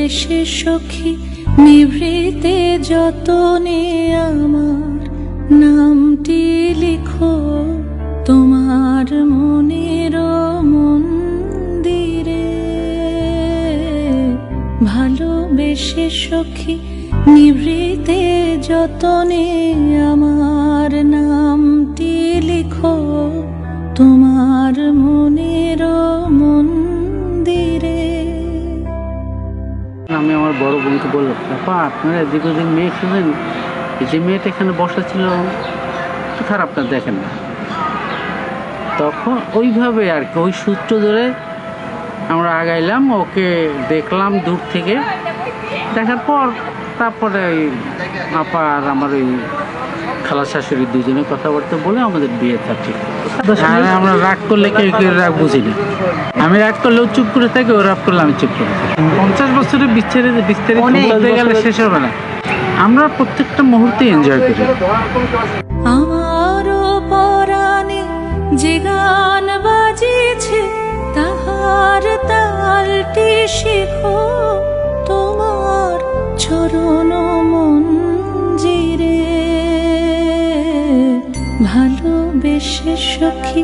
ভালোবেসে সখী নিভৃতে যতনে আমার নামটি লিখো তোমার মনের মন্দিরে। ভালোবেসে সখী নিভৃতে যতনে আমার নামটি লিখো তোমার মনের মন্দিরে। আমি আমার বড় বোনকে বললাম, বাবা আপনারা এদিক ওদিক মেয়ে শুনেন, এই যে মেয়েটা এখানে বসা ছিল একটু খারাপ না, দেখেন না। তখন ওইভাবে আর কি ওই সূত্র ধরে আমরা আগাইলাম, ওকে দেখলাম দূর থেকে, দেখার পর তারপরে ওই আপা আর আমার ওই খালা শাশুড়ি দুজনে কথাবার্তা বলে আমাদের বিয়ে থাকি। আমরা রাগ করলে কেউ কেউ রাগ বুঝি না, আমি রাগ করলেও চুপ করে থাকি, ও রাগ করলে আমি চুপ করে থাকি। 50 বছরের বিস্তারিত বলতে গেলে শেষ হবে না। আমরা প্রত্যেকটা মুহূর্তে এনজয় করি। আমারও পরাণে যে গান বাজিছে তাহার তালটি শিখো তোমার চরণ মঞ্জিরে। ভালোবেসে সখী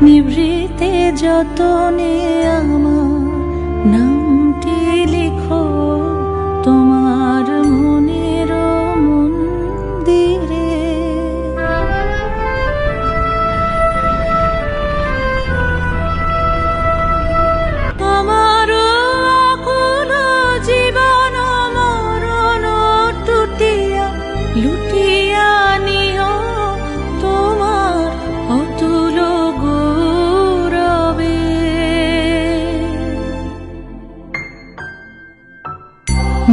নিভৃতে যতনে আমার নামটি লিখো তোমার মনের মন্দিরে। আমার আকুল জীবন মরণ টুটিয়া লুটিয়া নিও তোমার অতুল গৌরবে।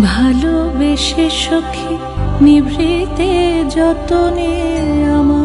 ভালোবেসে সখী নিভৃতে যতনে আমার